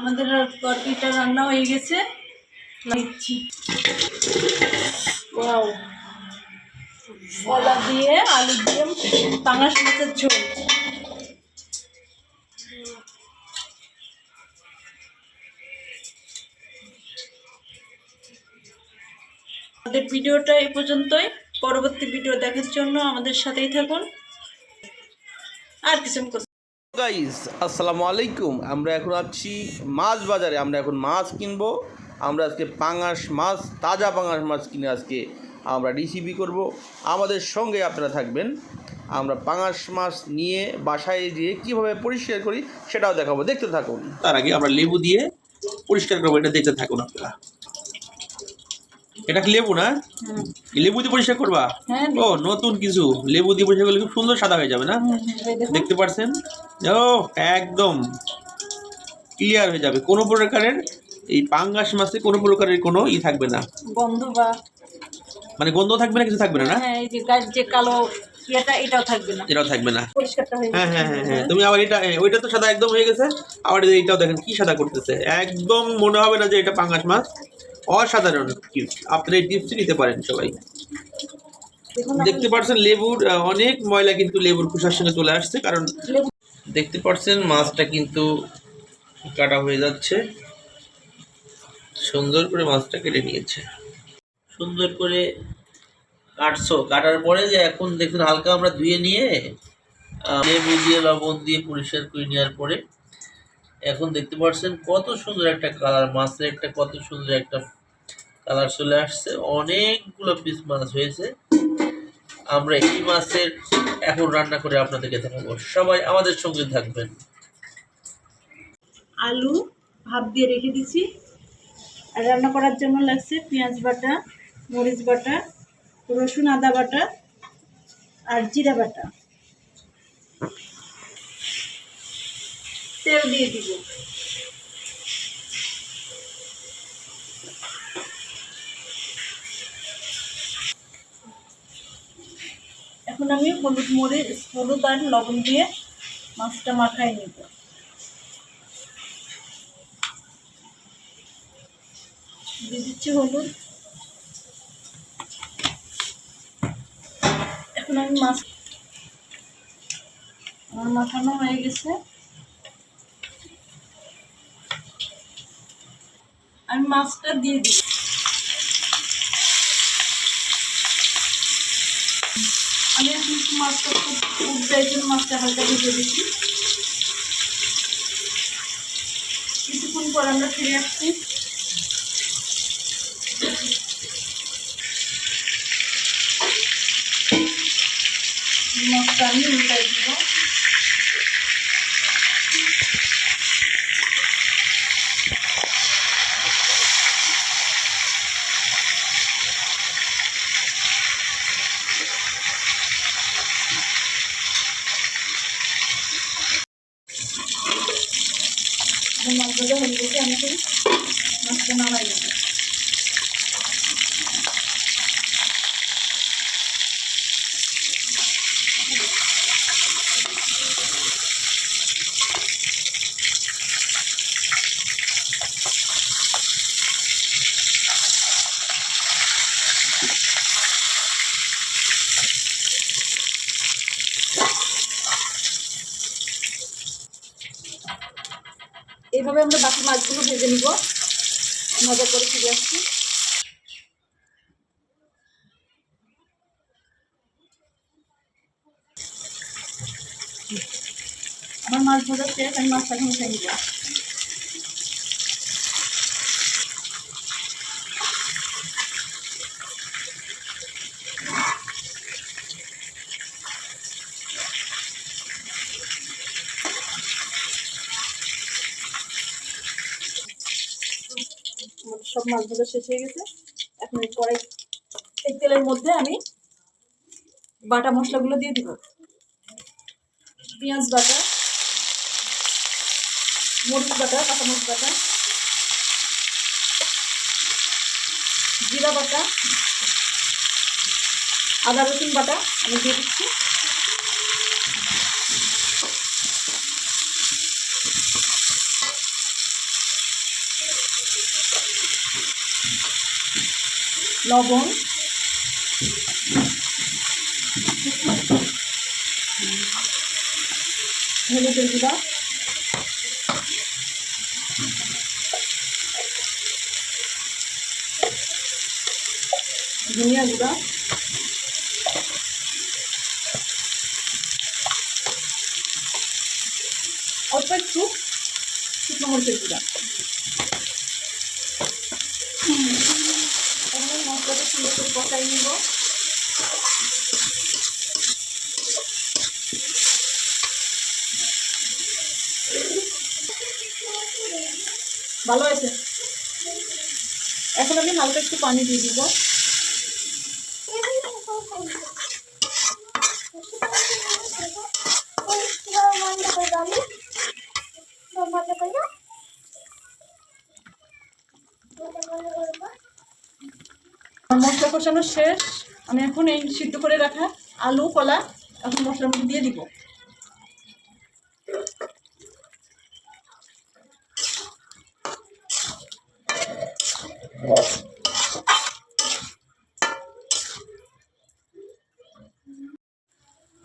আমাদের তরকারিটা রান্না হয়ে গেছে, দিচ্ছি। ওয়াও, কলা দিয়ে আলু দিয়ে পাঙাশ মাছের ঝোল। আমাদের ভিডিওটা এই পর্যন্তই। পরবর্তী ভিডিও দেখার জন্য আমাদের সাথেই থাকুন। আর কিছু গাইস, আসসালামু আলাইকুম। আমরা এখন আছি মাছ বাজারে। আমরা এখন মাছ কিনবো। আমরা আজকে পাঙাশ মাছ, তাজা পাঙাশ মাছ কিনে আজকে আমরা রেসিপি করব। আমাদের সঙ্গে আপনারা থাকবেন। আমরা পাঙাশ মাছ নিয়ে বাসায় গিয়ে কীভাবে পরিষ্কার করি সেটাও দেখাবো, দেখতে থাকুন। তার আগে আমরা লেবু দিয়ে পরিষ্কার করবো, এটা দেখতে থাকুন আপনারা। এটা কি লেবু না? লেবু দিয়ে পরিষ্কার করবা? ও নতুন কিছু, লেবু দিয়ে পরিষ্কার করলে খুব সুন্দর সাদা হয়ে যাবে না? দেখতে পাচ্ছেন? ও একদম ক্লিয়ার হয়ে যাবে। কোনো প্রকারের এই পাঙ্গাস মাছে কোনো প্রকারের কোনো থাকবে না, গন্ধ বা মানে গন্ধ থাকবে না, কিছু থাকবে না। হ্যাঁ, এই যে কালো এটাও থাকবে না, এটাও থাকবে না। পরিষ্কারটা হয়ে হ্যাঁ হ্যাঁ হ্যাঁ হ্যাঁ, তুমি আবার এটা, ওইটা তো সাদা একদম হয়ে গেছে, আবার এইটাও দেখেন কি সাদা করতেছে। একদম মনে হবে না যে এটা পাঙ্গাস মাছ। অসাধারণ টিপস, আপনারা এই টিপসটি নিতে পারেন সবাই। দেখতে পাচ্ছেন লেবুর অনেক ময়লা কিন্তু লেবুর খোসার সঙ্গে চলে আসছে, কারণ দেখতে পাচ্ছেন মাছটা কিন্তু কাটা হয়ে যাচ্ছে। সুন্দর করে মাছটা কেটে নিয়েছে, সুন্দর করে কাটছো। কাটার পরে যে এখন দেখুন হালকা আমরা ধুয়ে নিয়ে লেবু দিয়ে লবণ দিয়ে পরিষ্কার করে নেওয়ার পরে এখন দেখতে পাচ্ছেন কত সুন্দর একটা কালার, মাছের একটা কত সুন্দর একটা কালার চলে আসছে। অনেকগুলো পিস মাছ হয়েছে। আমরা এই মাছের এখন রান্না করে আপনাদেরকে দেখাবো। সবাই আমাদের সঙ্গে থাকবেন। আলু ভাপ দিয়ে রেখে দিছি। আর রান্না করার জন্য লাগছে পেঁয়াজ বাটা, মরিচ বাটা, রসুন আদা বাটা আর জিরা বাটা। তেল দিয়ে দিব। এখন আমি হলুদ আর লবণ দিয়ে মাছটা মাখাই নিব। দিয়ে দিচ্ছি হলুদ। এখন আমি আমার মাখানো হয়ে গেছে। আমি মাছটা দিয়ে দিব। আমি এখন মাছটা খুব দেওয়ার জন্য মাছটা হালকা ভেজে দিচ্ছি। কিছুক্ষণ পর আমরা ফিরে আসছি। মাছটা আমি উল্টাই দিব। মাছ ভাজা হয়ে গেছে, আমি মাছটা নামাই নেব। এইভাবে আমরা বাকি মাছগুলো ভেজে নিব। মজা করে ফিরে আসছি। আমার মাছ ভাজা শেষ, আমি মাছটা এখন উঠে নিব। সব মাছ ভাজা শেষ হয়ে গেছে। এখন এই তেলের মধ্যে আমি বাটা মশলাগুলো দিয়ে দিব। পেঁয়াজ বাটা, মরিচ বাটা, কাঁচামরিচ বাটা, জিরা বাটা, আদা রসুন বাটা আমি দিয়ে দিচ্ছি। লবণ, হলুদের গুঁড়া, ধনিয়া গুঁড়া, অল্প একটু শুকনো মরিচের গুঁড়া। এখন মশলাটা সুন্দর করে কষাই নিব। ভালো আছে। এখন আমি হালকা একটু পানি দিয়ে দিব। মশলা কষানো শেষ। আমি এখন এই সিদ্ধ করে রাখা আলু কলা এখন মশলার মধ্যে দিয়ে দিব।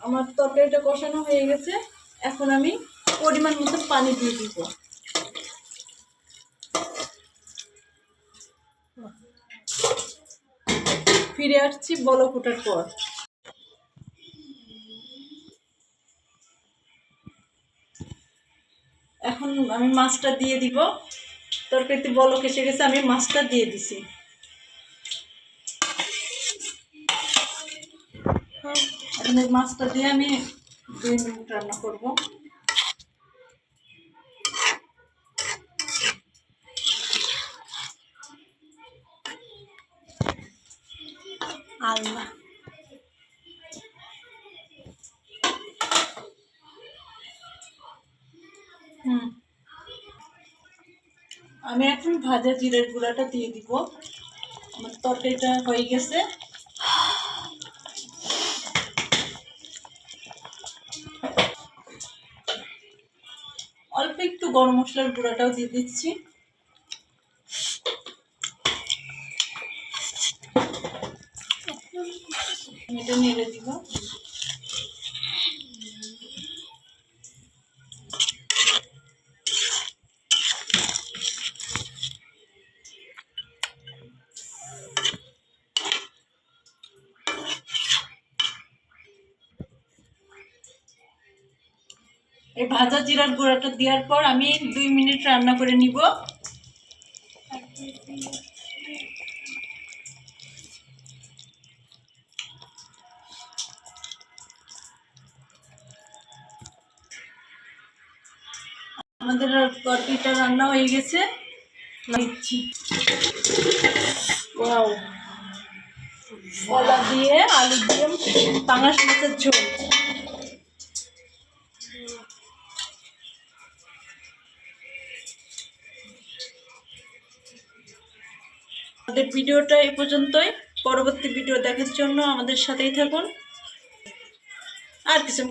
আমার তরকারিটা কষানো হয়ে গেছে। এখন আমি পরিমাণ মতো পানি দিয়ে দিব। ফিরে আসছি বলক ওঠার পর। এখন আমি মাছটা দিয়ে দিব। তরকারিতে বলক এসে গেছে, আমি মাছটা দিয়ে দিছি। এখন এই মাছটা দিয়ে আমি 2 মিনিট রান্না করব। আল্লাহ, আমি এখন ভাজা জিরের গুঁড়াটা দিয়ে দিব। আমার তরকারিটা হয়ে গেছে। অল্প একটু গরম মশলার গুঁড়াটাও দিয়ে দিচ্ছি। এটা নেড়ে দিব। এই ভাজা জিরার গুঁড়াটা দেওয়ার পর আমি 2 মিনিট রান্না করে নিব। আমাদের তরকারিটা রান্না হয়ে গেছে। দিচ্ছি। ওয়াও, কলা দিয়ে আলু দিয়ে পাঙাশ মাছের ঝোল। আমাদের ভিডিওটা এই পর্যন্তই। পরবর্তী ভিডিও দেখার জন্য আমাদের সাথেই থাকুন। আর কিছু